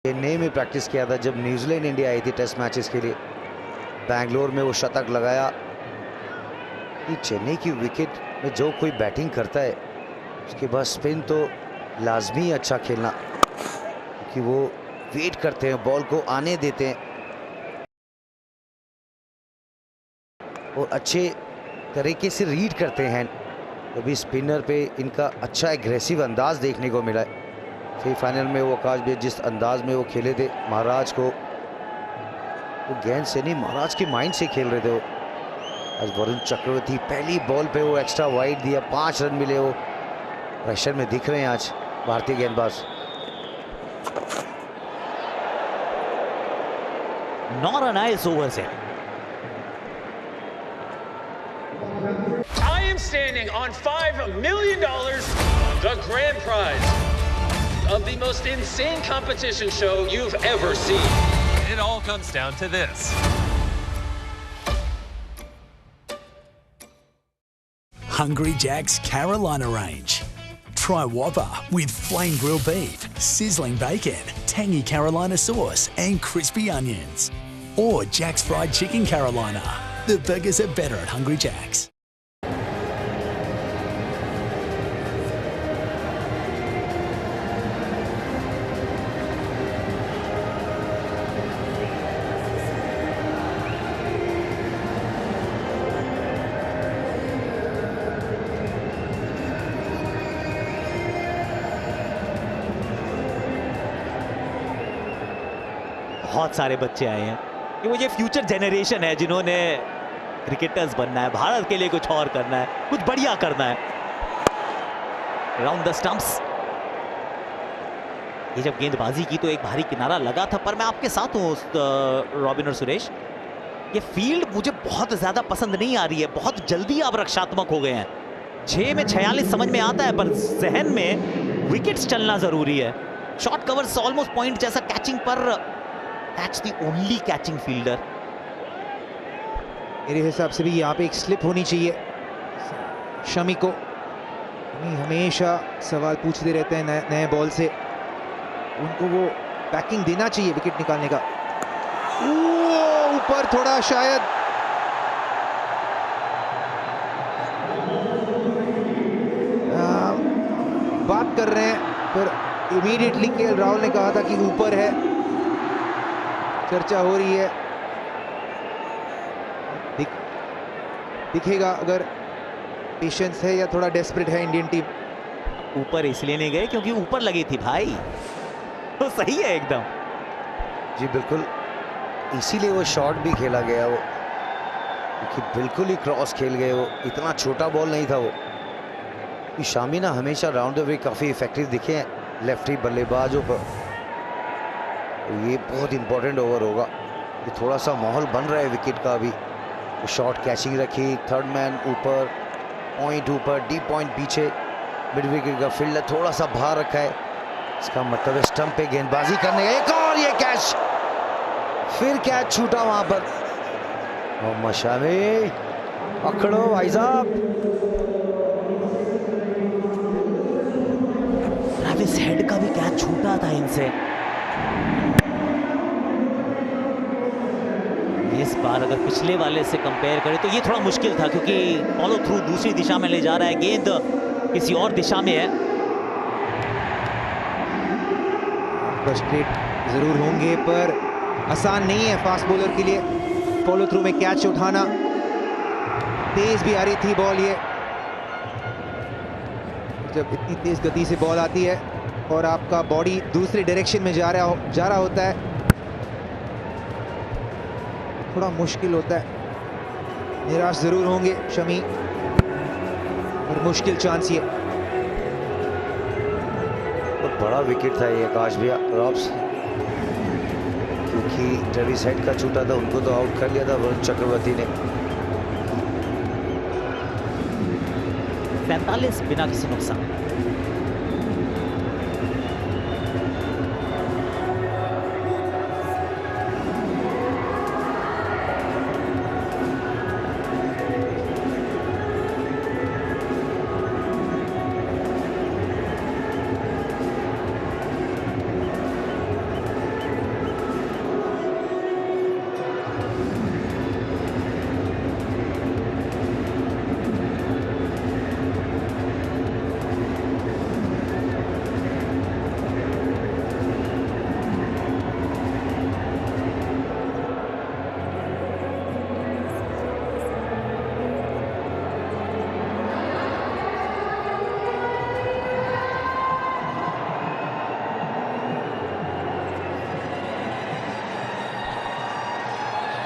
चेन्नई में प्रैक्टिस किया था जब न्यूजीलैंड इंडिया आई थी टेस्ट मैचेस के लिए। बैंगलोर में वो शतक लगाया। ये चेन्नई की विकेट में जो कोई बैटिंग करता है उसके बाद स्पिन तो लाजमी अच्छा खेलना, क्योंकि वो वेट करते हैं, बॉल को आने देते हैं और अच्छे तरीके से रीड करते हैं। अभी स्पिनर पे इनका अच्छा एग्रेसिव अंदाज देखने को मिला है। सेमीफाइनल में वो आकाश भी जिस अंदाज में वो खेले थे, महाराज को वो गेंद से नहीं महाराज के माइंड से खेल रहे थे वो। आज वरुण चक्रवर्ती पहली बॉल पे वो एक्स्ट्रा वाइड दिया, 5 रन मिले। वो प्रेशर में दिख रहे हैं आज भारतीय गेंदबाज। Not a nice over set. I am standing on $5 million, the grand prize of the most insane competition show you've ever seen. It all comes down to this. Hungry Jack's Carolina range. Try Whopper with flame grilled beef, sizzling bacon, tangy Carolina sauce and crispy onions. Or Jack's Fried Chicken Carolina. The burgers are better at Hungry Jack's. बहुत सारे बच्चे आए हैं कि वो ये future generation है जिन्होंने क्रिकेटर्स बनना है, भारत के लिए कुछ और करना है, कुछ बढ़िया करना है। Round the stumps. ये जब गेंदबाजी की तो एक भारी किनारा लगा था, पर मैं आपके साथ हूँ रॉबिन और सुरेश। ये फील्ड मुझे बहुत ज्यादा पसंद नहीं आ रही है, बहुत जल्दी आप रक्षात्मक हो गए हैं। 6 में 46 समझ में आता है, पर जहन में विकेट्स चलना जरूरी है। शॉर्ट कवर्स ऑलमोस्ट पॉइंट जैसा कैचिंग पर That's the only catching fielder. मेरे हिसाब से भी यहाँ पे एक स्लिप होनी चाहिए शमी को। हमेशा सवाल पूछते रहते हैं नए बॉल से, उनको वो बैकिंग देना चाहिए विकेट निकालने का। ऊपर थोड़ा शायद बात कर रहे हैं, पर इमीडिएटली केएल राहुल ने कहा था कि ऊपर है। चर्चा हो रही है, दिखेगा अगर पेशेंस है या थोड़ा डेस्परेट है इंडियन टीम। ऊपर इसलिए नहीं गए क्योंकि ऊपर लगी थी भाई, तो सही है एकदम। जी बिल्कुल, इसीलिए वो शॉट भी खेला गया वो, क्योंकि बिल्कुल ही क्रॉस खेल गए वो, इतना छोटा बॉल नहीं था वो। शामी ना हमेशा राउंड द वे काफ़ी इफेक्टिव दिखे हैं लेफ्टी बल्लेबाजों पर। ये बहुत इंपॉर्टेंट ओवर होगा। ये थोड़ा सा माहौल बन रहा है विकेट का अभी। तो शॉर्ट कैचिंग रखी, थर्ड मैन ऊपर, पॉइंट ऊपर, डीप पॉइंट पीछे, मिड विकेट का फील्डर थोड़ा सा बाहर रखा है। इसका मतलब है स्टंप पे गेंदबाजी करने का। एक और ये कैच, फिर कैच छूटा वहां पर। मोहम्मद शामी पकड़ो भाई साहब। ट्रेविस हेड का भी कैच छूटा था इनसे। इस बार अगर पिछले वाले से कंपेयर करें तो ये थोड़ा मुश्किल था, क्योंकि फॉलो थ्रू दूसरी दिशा में ले जा रहा है, गेंद किसी और दिशा में है। फ्रस्ट्रेट जरूर होंगे, पर आसान नहीं है फास्ट बॉलर के लिए फॉलो थ्रू में कैच उठाना। तेज भी आ रही थी बॉल ये। जब इतनी तेज गति से बॉल आती है और आपका बॉडी दूसरे डायरेक्शन में जा रहा होता है, थोड़ा मुश्किल होता है। निराश जरूर होंगे शमी, और मुश्किल चांस ये। बहुत बड़ा विकेट था ये आकाश भैया रॉब्स, क्योंकि ट्रेविस हेड का छूटा था, उनको तो आउट कर लिया था वरुण चक्रवर्ती ने। 45 बिना किसी नुकसान।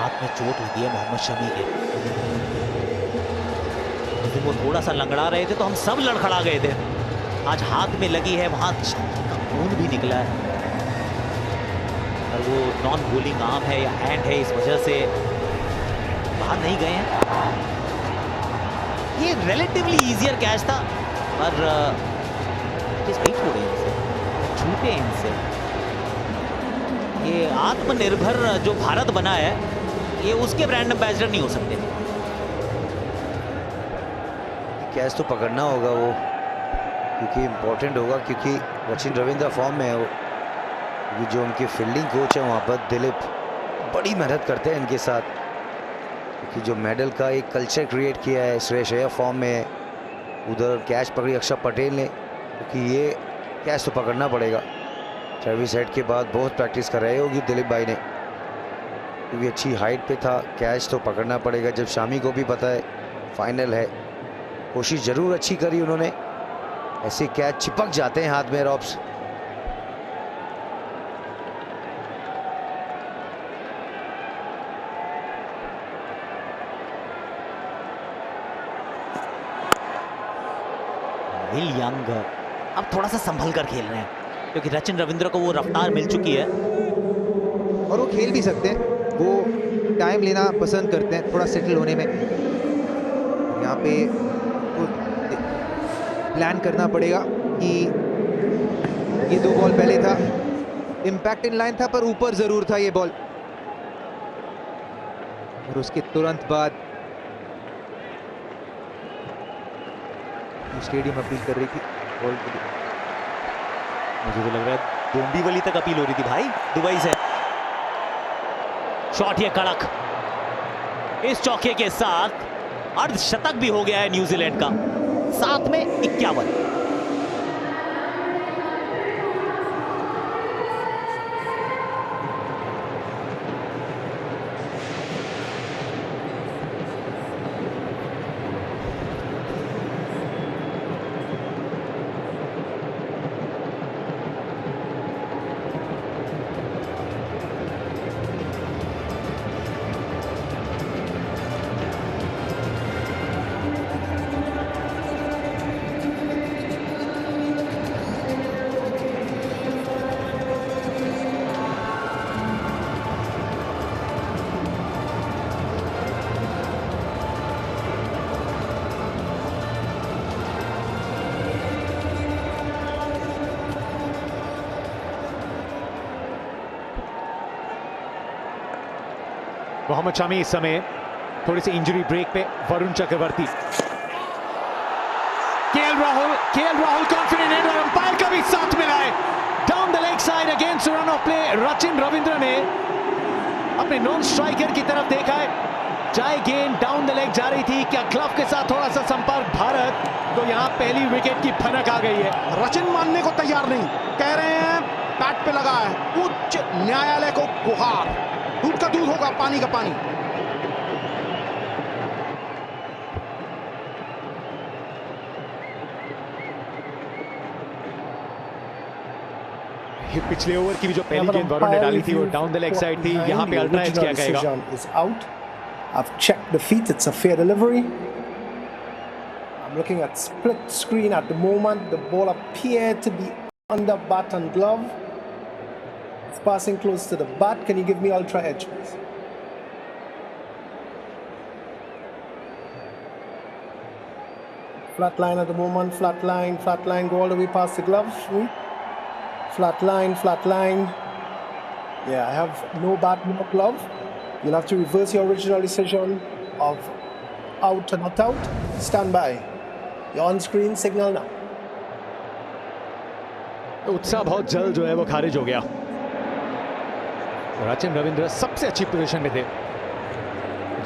हाथ में चोट लगी है मोहम्मद शमी के। लेकिन वो थोड़ा सा लंगड़ा रहे थे तो हम सब लड़खड़ा गए थे। आज हाथ में लगी है, वहां खून भी निकला है और वो नॉन बोलिंग आर्म है या हैंड है, इस वजह से बाहर नहीं गए हैं। ये रिलेटिवली इजियर कैच था पर छोड़े इनसे, छूटे इनसे। ये आत्मनिर्भर जो भारत बना है, ये उसके ब्रांड एम्बेसडर नहीं हो सकते। कैच तो पकड़ना होगा वो, क्योंकि इम्पोर्टेंट होगा, क्योंकि रचिन रविंद्र फॉर्म में है वो। क्योंकि जो उनके फील्डिंग कोच है वहाँ पर दिलीप बड़ी मेहनत करते हैं इनके साथ, क्योंकि जो मेडल का एक कल्चर क्रिएट किया है। श्रेयस अय्यर फॉर्म में है, उधर कैच पकड़ी अक्षर पटेल ने, क्योंकि ये कैच तो पकड़ना पड़ेगा। ट्रेविस हेड के बाद बहुत प्रैक्टिस कर रहे होगी दिलीप भाई ने, क्योंकि अच्छी हाइट पे था। कैच तो पकड़ना पड़ेगा, जब शामी को भी पता है फाइनल है। कोशिश जरूर अच्छी करी उन्होंने, ऐसे कैच चिपक जाते हैं हाथ में रॉब्स। विल यंग अब थोड़ा सा संभल कर खेल रहे हैं, क्योंकि रचिन रविंद्र को वो रफ्तार मिल चुकी है और वो खेल भी सकते हैं। वो टाइम लेना पसंद करते हैं, थोड़ा सेटल होने में। यहाँ पे प्लान करना पड़ेगा कि ये 2 बॉल पहले था, इम्पैक्ट इन लाइन था पर ऊपर जरूर था ये बॉल, और उसके तुरंत बाद स्टेडियम अपील कर रही थी बॉल के लिए। मुझे तो लग रहा है डोंबिवली तक अपील हो रही थी भाई, दुबई से। शॉट ये कड़क, इस चौके के साथ अर्धशतक भी हो गया है न्यूजीलैंड का। 7 में 51। मोहम्मद शमी इस समय थोड़ी सी इंजरी ब्रेक पे। वरुण चक्रवर्ती, केएल राहुल कॉन्फिडेंट है और अंपायर का भी साथ मिला है। Down the leg side against run of play. Rachin Ravindra ने अपने नॉन स्ट्राइकर की तरफ देखा है, चाहे गेंद डाउन द लेग जा रही थी, क्या ग्लव के साथ थोड़ा सा संपर्क भारत, तो यहाँ पहली विकेट की भनक आ गई है। रचिन मानने को तैयार नहीं, कह रहे हैं बैट पे लगा है। उच्च न्यायालय को गुहार, दूध का दूध होगा, पानी का पानी। पिछले ओवर की भी जो पहली गेंद वरुण ने डाली थी वो डाउन द लेग साइड थी। यहाँ पे अल्ट्रा एज क्या कहेगा? I've checked the feet, it's a fair delivery. I'm looking at split screen at the moment. The ball appeared to be under bat and glove. It's passing close to the bat. Can you give me ultra edge, please? Flat line at the moment, flat line, go all the way past the glove. Flat line. Yeah, I have no bat, no glove. You'll have to reverse your original decision of out and not out. Stand by. You're on screen, signal now. उत्साह बहुत जल्द जो है वो खारिज हो गया। रचिन रविंद्र सबसे अच्छी पोजीशन में थे,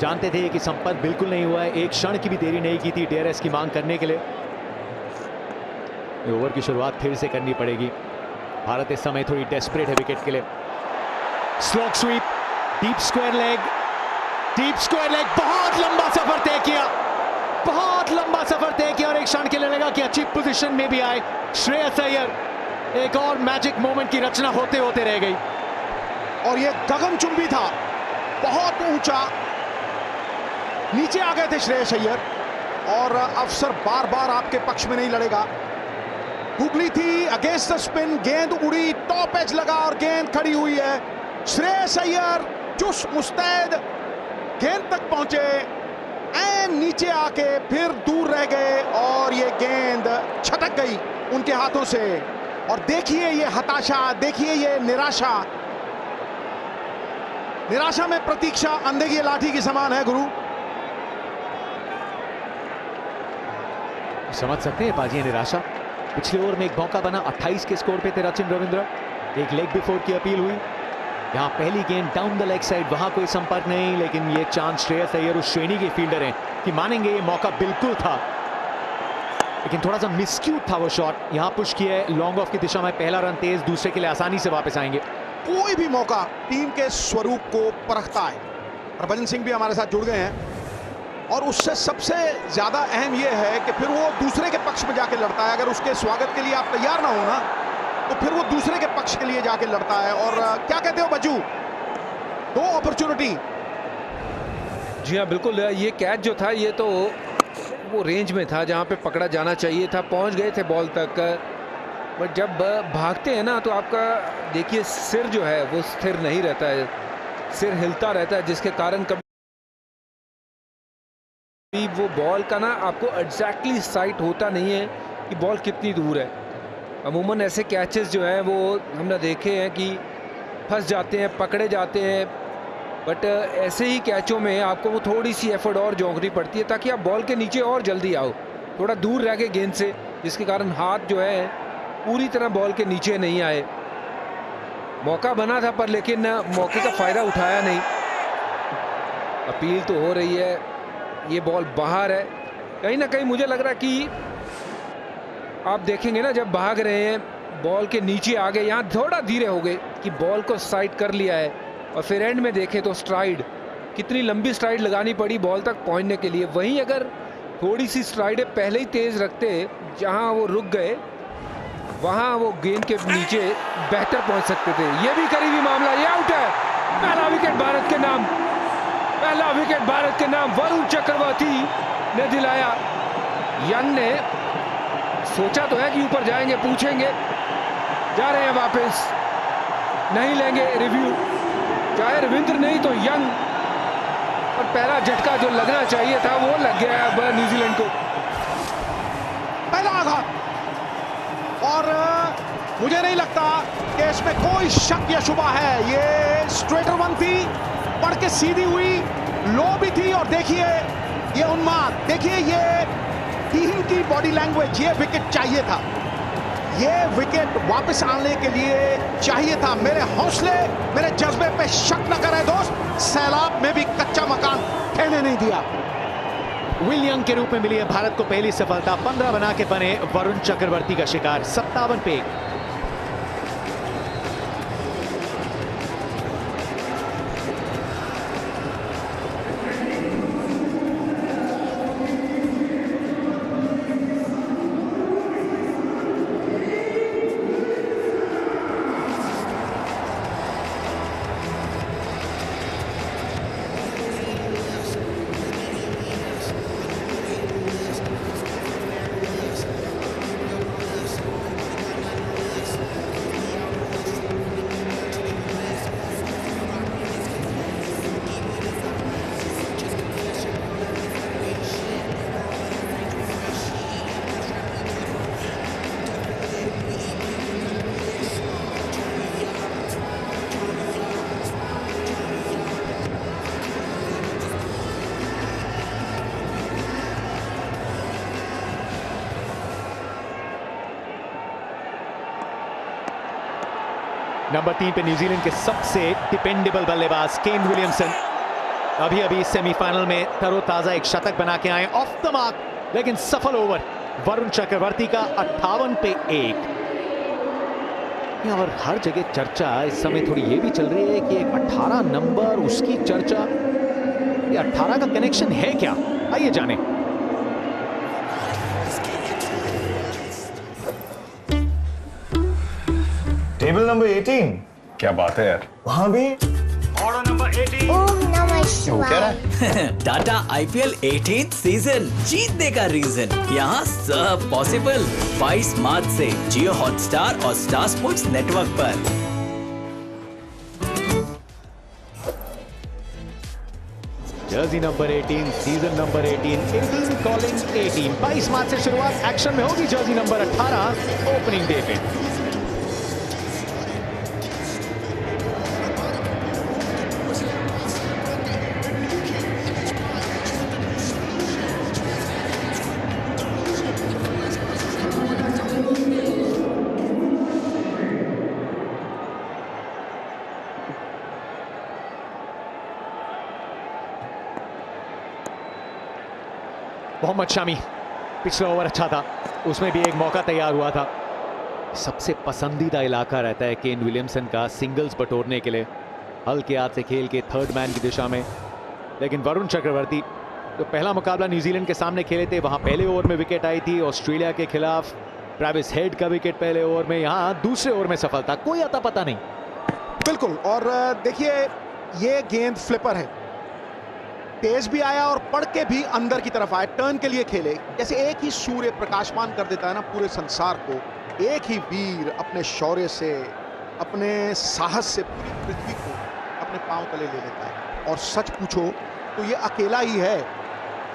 जानते थे कि संपर्क बिल्कुल नहीं हुआ है, एक क्षण की भी देरी नहीं की थी डीआरएस की मांग करने के लिए। ओवर की शुरुआत फिर से करनी पड़ेगी। भारत इस समय थोड़ी डेस्परेट है विकेट के लिए। स्लोक स्वीप, डीप स्क्वायर लेग, बहुत लंबा सफर तय किया, और एक क्षण के लिए लगा कि अच्छी पोजीशन में भी आए श्रेयस अय्यर। एक और मैजिक मोमेंट की रचना होते होते रह गई। और ये गगनचुंबी था, बहुत ऊंचा, नीचे आ गए थे श्रेयस अय्यर और अफसर बार बार आपके पक्ष में नहीं लड़ेगा। गुगली थी अगेंस्ट द स्पिन, गेंद उड़ी, टॉप एज लगा और गेंद खड़ी हुई है। श्रेयस अय्यर चुस्त मुस्तैद गेंद तक पहुंचे, एंड नीचे आके फिर दूर रह गए और ये गेंद छटक गई उनके हाथों से। और देखिए ये हताशा, देखिए ये निराशा, निराशा में प्रतीक्षा अंधे की लाठी के समान है गुरु। समझ सकते हैं बाजी निराशा। पिछले ओवर में एक मौका बना, 28 के स्कोर पे थे रचिन रविंद्र। एक लेग बिफोर की अपील हुई, यहां पहली गेंद डाउन द लेग साइड, वहां कोई संपर्क नहीं, लेकिन ये चांस श्रेयस अय्यर उस श्रेणी के फील्डर हैं कि मानेंगे ये मौका बिल्कुल था, लेकिन थोड़ा सा मिसक्यूट था वो शॉट। यहां पुश किया है लॉन्ग ऑफ की दिशा में, पहला रन तेज, दूसरे के लिए आसानी से वापस आएंगे। कोई भी मौका टीम के स्वरूप को परखता है। हरभजन सिंह भी हमारे साथ जुड़ गए हैं और उससे सबसे ज्यादा अहम यह है कि फिर वो दूसरे के पक्ष में जाके लड़ता है। अगर उसके स्वागत के लिए आप तैयार ना हो ना, तो फिर वो दूसरे के पक्ष के लिए जाके लड़ता है। और क्या कहते हो बज्जू, दो अपॉर्चुनिटी। जी हाँ बिल्कुल, ये कैच जो था ये तो वो रेंज में था जहाँ पे पकड़ा जाना चाहिए था, पहुँच गए थे बॉल तक। बट जब भागते हैं ना तो आपका देखिए सिर जो है वो स्थिर नहीं रहता है, सिर हिलता रहता है, जिसके कारण कभी वो बॉल का ना आपको एग्जैक्टली साइट होता नहीं है कि बॉल कितनी दूर है। अमूमन ऐसे कैचेस जो हैं वो हमने देखे हैं कि फंस जाते हैं, पकड़े जाते हैं, बट ऐसे ही कैचों में आपको वो थोड़ी सी एफर्ट और झोंकनी पड़ती है ताकि आप बॉल के नीचे और जल्दी आओ, थोड़ा दूर रह के गेंद से, जिसके कारण हाथ जो है पूरी तरह बॉल के नीचे नहीं आए। मौका बना था पर लेकिन मौके का फ़ायदा उठाया नहीं। अपील तो हो रही है, ये बॉल बाहर है। कहीं ना कहीं मुझे लग रहा है कि आप देखेंगे ना जब भाग रहे हैं बॉल के नीचे आ गए, यहाँ थोड़ा धीरे हो गए कि बॉल को साइड कर लिया है। और फिर एंड में देखें तो स्ट्राइड, कितनी लंबी स्ट्राइड लगानी पड़ी बॉल तक पहुंचने के लिए। वहीं अगर थोड़ी सी स्ट्राइडें पहले ही तेज रखते, जहां वो रुक गए वहां वो गेंद के नीचे बेहतर पहुंच सकते थे। ये भी करीबी मामला, ये आउट है। पहला विकेट भारत के नाम, पहला विकेट भारत के नाम वरुण चक्रवर्ती ने दिलाया। यंग ने सोचा तो है कि ऊपर जाएंगे, पूछेंगे, जा रहे हैं वापस, नहीं लेंगे रिव्यू, चाहे रविंद्र नहीं तो यंग। और पहला झटका जो लगना चाहिए था वो लग गया अब न्यूजीलैंड को। पहला आघात, और मुझे नहीं लगता कि इसमें कोई शक या शुबा है। ये स्ट्रेटर वन थी, पड़ के सीधी हुई, लो भी थी। और देखिए ये उन्माद, देखिए ये टीम की बॉडी लैंग्वेज, ये विकेट चाहिए था, ये विकेट वापस आने के लिए चाहिए था। मेरे हौसले, मेरे जज्बे पे शक न करें दोस्त, सैलाब में भी कच्चा मकान ठहरने नहीं दिया। विलियम के रूप में मिली है भारत को पहली सफलता। 15 बना के बने वरुण चक्रवर्ती का शिकार, 57 पे 1। नंबर 3 पे न्यूजीलैंड के सबसे डिपेंडेबल बल्लेबाज केन विलियमसन अभी अभी सेमीफाइनल में तरोताजा एक शतक बना के आए, ऑफ द मार्क लेकिन सफल ओवर वरुण चक्रवर्ती का 58 पे 1। और हर जगह चर्चा इस समय थोड़ी ये भी चल रही है कि 18 नंबर, उसकी चर्चा, ये 18 का कनेक्शन है क्या, आइए जाने। Table number 18। क्या बात है यार, वहां भी ओम नमः शिवाय। टाटा IPL 18th सीजन जीतने का रीजन यहाँ सब पॉसिबल। 22 मार्च से जियो हॉटस्टार और स्टार स्पोर्ट्स नेटवर्क पर। Jersey number 18, season number 18 calling 18। 22 मार्च से शुरुआत एक्शन में होगी जर्सी नंबर 18 ओपनिंग डे पे। मोहम्मद शामी, पिछला ओवर अच्छा था, उसमें भी एक मौका तैयार हुआ था। सबसे पसंदीदा इलाका रहता है केन विलियमसन का सिंगल्स बटोरने के लिए, हल्के हाथ से खेल के थर्ड मैन की दिशा में। लेकिन वरुण चक्रवर्ती जो पहला मुकाबला न्यूजीलैंड के सामने खेले थे, वहां पहले ओवर में विकेट आई थी ऑस्ट्रेलिया के खिलाफ। ट्रेविस हेड का विकेट पहले ओवर में, यहां दूसरे ओवर में सफलता, कोई अता पता नहीं। बिल्कुल, और देखिए ये गेंद फ्लिपर है, तेज भी आया और पड़ के भी अंदर की तरफ आया, टर्न के लिए खेले। जैसे एक ही सूर्य प्रकाशमान कर देता है ना पूरे संसार को, एक ही वीर अपने शौर्य से, अपने साहस से पूरी पृथ्वी को अपने पांव तले ले लेता है। और सच पूछो तो ये अकेला ही है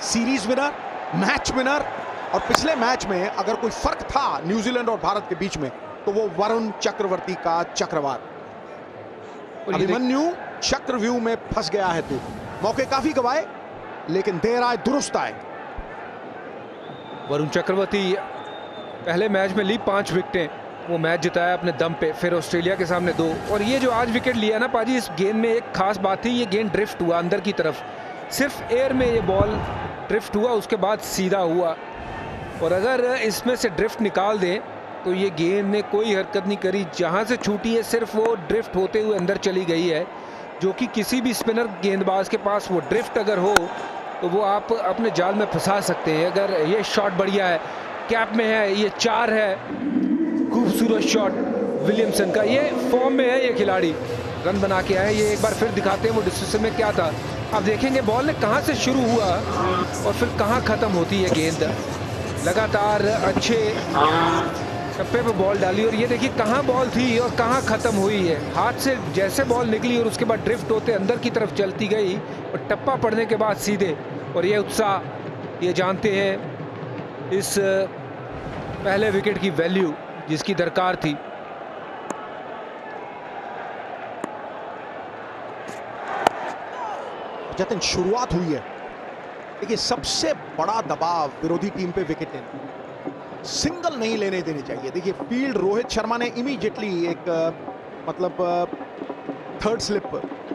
सीरीज विनर, मैच विनर। और पिछले मैच में अगर कोई फर्क था न्यूजीलैंड और भारत के बीच में तो वो वरुण चक्रवर्ती का चक्रवात। अभिमन्यु चक्रव्यूह में फंस गया है तू। मौके काफी गवाए लेकिन देर आए दुरुस्त आए। वरुण चक्रवर्ती पहले मैच में ली 5 विकेटें, वो मैच जिताया अपने दम पे, फिर ऑस्ट्रेलिया के सामने 2। और ये जो आज विकेट लिया ना पाजी, इस गेंद में एक खास बात थी, ये गेंद ड्रिफ्ट हुआ अंदर की तरफ, सिर्फ एयर में ये बॉल ड्रिफ्ट हुआ, उसके बाद सीधा हुआ। और अगर इसमें से ड्रिफ्ट निकाल दें तो ये गेंद ने कोई हरकत नहीं करी, जहाँ से छूटी है सिर्फ वो ड्रिफ्ट होते हुए अंदर चली गई है, जो कि किसी भी स्पिनर गेंदबाज के पास वो ड्रिफ्ट अगर हो तो वो आप अपने जाल में फंसा सकते हैं। अगर ये शॉट बढ़िया है, कैप में है, ये 4 है, खूबसूरत शॉट विलियमसन का, ये फॉर्म में है ये खिलाड़ी, रन बना के आए। ये एक बार फिर दिखाते हैं वो डिसीजन में क्या था। अब देखेंगे बॉल ने कहाँ से शुरू हुआ और फिर कहाँ ख़त्म होती है गेंद। लगातार अच्छे टप्पे पे बॉल डाली और ये देखिए कहाँ बॉल थी और कहाँ ख़त्म हुई है। हाथ से जैसे बॉल निकली और उसके बाद ड्रिफ्ट होते अंदर की तरफ चलती गई और टप्पा पड़ने के बाद सीधे। और ये उत्साह, ये जानते हैं इस पहले विकेट की वैल्यू जिसकी दरकार थी। जतिन, शुरुआत हुई है, देखिए सबसे बड़ा दबाव विरोधी टीम पे विकेट लेना, सिंगल नहीं लेने देने चाहिए। देखिए फील्ड रोहित शर्मा ने इमीडिएटली एक थर्ड स्लिप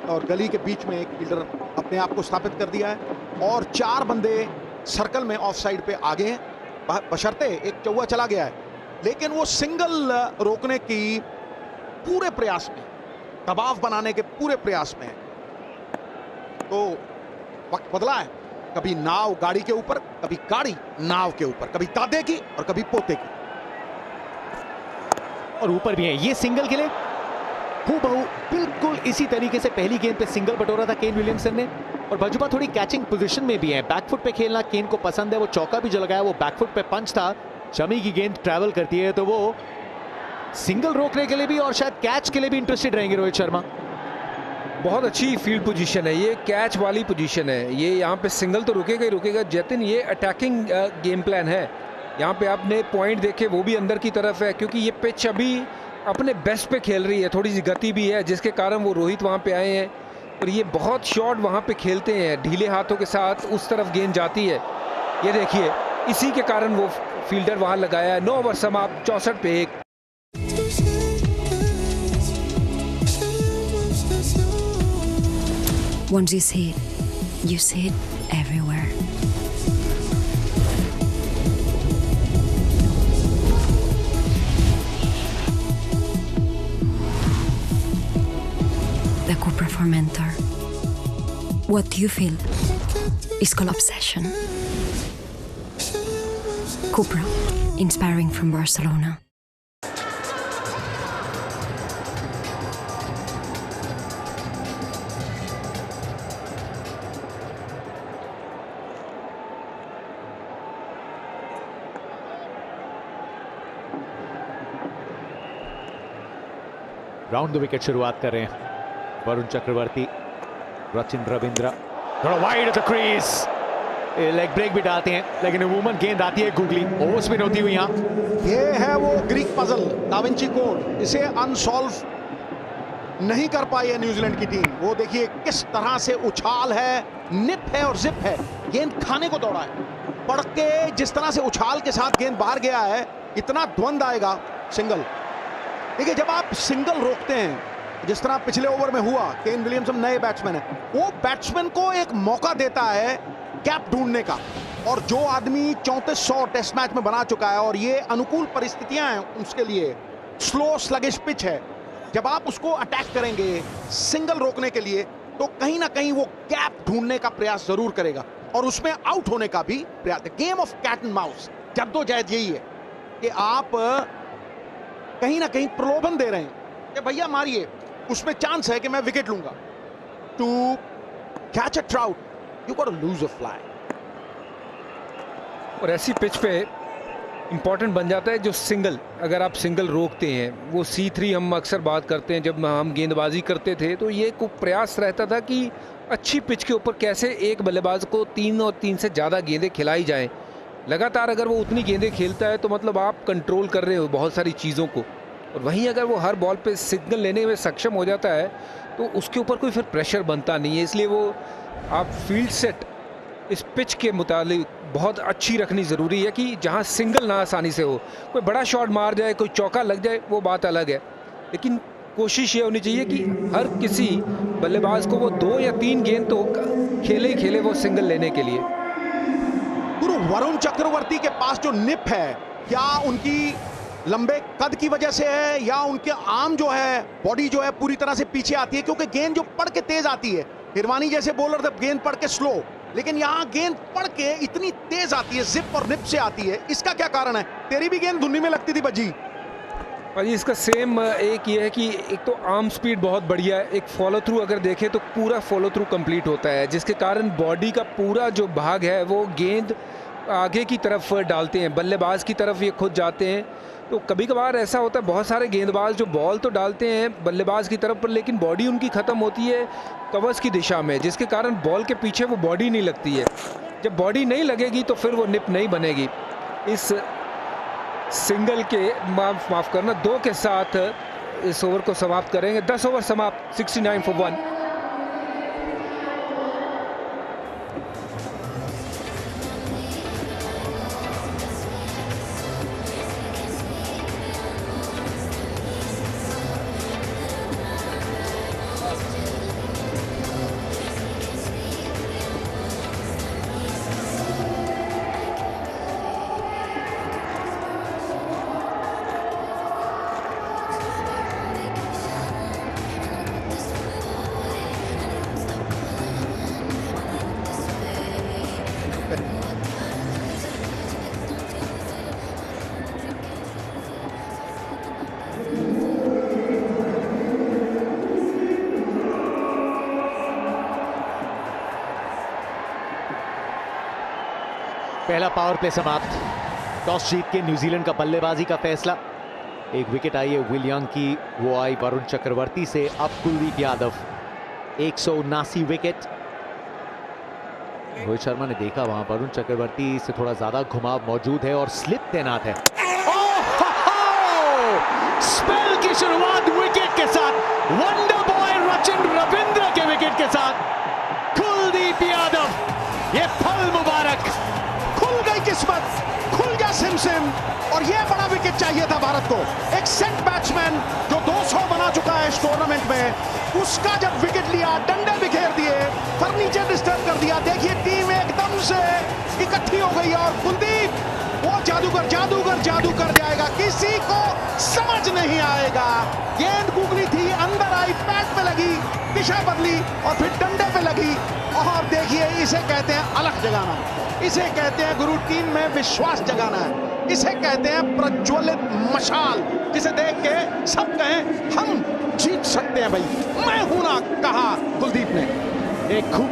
और गली के बीच में एक फील्डर अपने आप को स्थापित कर दिया है और 4 बंदे सर्कल में ऑफ साइड पे आगे हैं, बशर्ते एक चौवा चला गया है, लेकिन वो सिंगल रोकने की पूरे प्रयास में, दबाव बनाने के पूरे प्रयास में है। तो वक्त बदला है, कभी नाव गाड़ी के ऊपर, कभी गाड़ी नाव के ऊपर, कभी दादे की और कभी पोते की। और ऊपर भी है ये सिंगल के लिए हूबहू बिल्कुल इसी तरीके से पहली गेंद पे सिंगल बटोरा था केन विलियमसन ने। और भजुबा थोड़ी कैचिंग पोजीशन में भी है, बैकफुट पे खेलना केन को पसंद है। वो चौका भी जो लगाया वो बैकफुट पे पंच था। शमी की गेंद ट्रैवल करती है तो वो सिंगल रोकने के लिए भी और शायद कैच के लिए भी इंटरेस्टेड रहेंगे रोहित शर्मा। बहुत अच्छी फील्ड पोजीशन है, ये कैच वाली पोजीशन है, ये यहाँ पे सिंगल तो रुकेगा ही रुकेगा। जतिन, ये अटैकिंग गेम प्लान है, यहाँ पे आपने पॉइंट देखे वो भी अंदर की तरफ है, क्योंकि ये पिच अभी अपने बेस्ट पे खेल रही है, थोड़ी सी गति भी है जिसके कारण वो रोहित वहाँ पे आए हैं। और ये बहुत शॉट वहाँ पे खेलते हैं, ढीले हाथों के साथ उस तरफ गेंद जाती है। ये देखिए इसी के कारण वो फील्डर वहाँ लगाया है। 9 ओवर समाप्त, 64 पे 1। Once you see it everywhere. The Cupra Formentor. What you feel is called obsession. Cupra, inspiring from Barcelona. Round the wicket शुरुआत कर रहे हैं वरुण चक्रवर्ती। रचिन रविंद्र थोड़ा wide of the crease, leg break भी डालते हैं, लेकिन वुमन गेंद आती है गूगली, ओवर स्पिन होती हुई यहाँ। ये है वो ग्रीक पजल, डाविंची कोड, इसे अनसॉल्व नहीं कर पाई है न्यूजीलैंड की टीम। वो देखिए किस तरह से उछाल है, निप है और जिप है, गेंद खाने को दौड़ा है, पड़ के जिस तरह से उछाल के साथ गेंद बाहर गया है, इतना द्वंद आएगा सिंगल। देखिए जब आप सिंगल रोकते हैं, जिस तरह पिछले ओवर में हुआ, केन विलियमसन नए बैट्समैन है, वो बैट्समैन को एक मौका देता है गैप ढूंढने का, और जो आदमी 3400 टेस्ट मैच में बना चुका है और ये अनुकूल परिस्थितियां हैं उसके लिए, स्लो स्लगिश पिच है, जब आप उसको अटैक करेंगे सिंगल रोकने के लिए, तो कहीं ना कहीं वो गैप ढूंढने का प्रयास जरूर करेगा और उसमें आउट होने का भी प्रयास। Game of cat and mouse, जद्दोजहद यही है कि आप कहीं ना कहीं प्रलोभन दे रहे हैं कि भैया मारिए, उसमें चांस है कि मैं विकेट लूंगा। To catch a trout you got to lose a fly. और ऐसी पिच पे इंपॉर्टेंट बन जाता है जो सिंगल, अगर आप सिंगल रोकते हैं, वो C3 हम अक्सर बात करते हैं जब हम गेंदबाजी करते थे, तो ये को प्रयास रहता था कि अच्छी पिच के ऊपर कैसे एक बल्लेबाज को 3 और 3 से ज़्यादा गेंदें खिलाई जाएं। लगातार अगर वो उतनी गेंदें खेलता है तो मतलब आप कंट्रोल कर रहे हो बहुत सारी चीज़ों को, और वहीं अगर वो हर बॉल पे सिग्नल लेने में सक्षम हो जाता है तो उसके ऊपर कोई फिर प्रेशर बनता नहीं है। इसलिए वो आप फील्ड सेट इस पिच के मुताबिक बहुत अच्छी रखनी ज़रूरी है कि जहां सिंगल ना आसानी से हो। कोई बड़ा शॉट मार जाए, कोई चौका लग जाए, वो बात अलग है, लेकिन कोशिश ये होनी चाहिए कि हर किसी बल्लेबाज को वो 2 या 3 गेंद तो खेले ही खेले वो सिंगल लेने के लिए। गुरु वरुण चक्रवर्ती के पास जो निप है, क्या उनकी लंबे कद की वजह से है या उनके आर्म जो है, बॉडी जो है पूरी तरह से पीछे आती है, क्योंकि गेंद जो पड़ के तेज आती है, हिरवानी जैसे बॉलर जब गेंद पड़ के स्लो, लेकिन यहाँ गेंद पड़ के इतनी तेज आती है, जिप और निप से आती है, इसका क्या कारण है? तेरी भी गेंद धुन्नी में लगती थी बज्जी। भाई इसका सेम एक ये है कि एक तो आर्म स्पीड बहुत बढ़िया है, एक फॉलो थ्रू अगर देखें तो पूरा फॉलो थ्रू कंप्लीट होता है, जिसके कारण बॉडी का पूरा जो भाग है वो गेंद आगे की तरफ डालते हैं, बल्लेबाज की तरफ ये खुद जाते हैं। तो कभी कभार ऐसा होता है बहुत सारे गेंदबाज जो बॉल तो डालते हैं बल्लेबाज की तरफ पर, लेकिन बॉडी उनकी ख़त्म होती है कवर्स की दिशा में, जिसके कारण बॉल के पीछे वो बॉडी नहीं लगती है। जब बॉडी नहीं लगेगी तो फिर वो निप नहीं बनेगी। इस सिंगल के माफ़ करना 2 के साथ इस ओवर को समाप्त करेंगे। 10 ओवर समाप्त, 69 for 1। पहला पावर प्ले समाप्त। टॉस जीत के न्यूजीलैंड का बल्लेबाजी का फैसला। एक विकेट आई है विलियम की, वो आई वरुण चक्रवर्ती से। अब कुलदीप यादव 179 विकेट। रोहित शर्मा ने देखा वहां वरुण चक्रवर्ती से थोड़ा ज्यादा घुमाव मौजूद है और स्लिप तैनात है। स्पेल की शुरुआत विकेट के साथ, वंडर बॉय रचिन रविंद्र के विकेट के साथ कुलदीप यादव। ये फल मुबारक, खुल गई किस्मत, खुल गया सिम और यह बड़ा विकेट चाहिए था भारत को। एक सेट बैट्समैन जो 200 बना चुका है इस टूर्नामेंट में, उसका जब विकेट लिया, डंडे बिखेर दिए, फर्नीचर डिस्टर्ब कर दिया। देखिए टीम एकदम से इकट्ठी हो गई और कुलदीप वो जादूगर जादूगर जादू कर जाएगा, किसी को समझ नहीं आएगा। गेंद गूगली थी, अंदर आई, पैड पे लगी, दिशा बदली और फिर डंडे पे लगी। और देखिए इसे कहते हैं अलग जगाना, इसे कहते हैं गुरु टीम में विश्वास जगाना है, इसे कहते हैं प्रज्वलित मशाल, जिसे देख के सब कहें हम जीत सकते हैं भाई, मैं हूं ना, कहा कुलदीप ने। एक खूब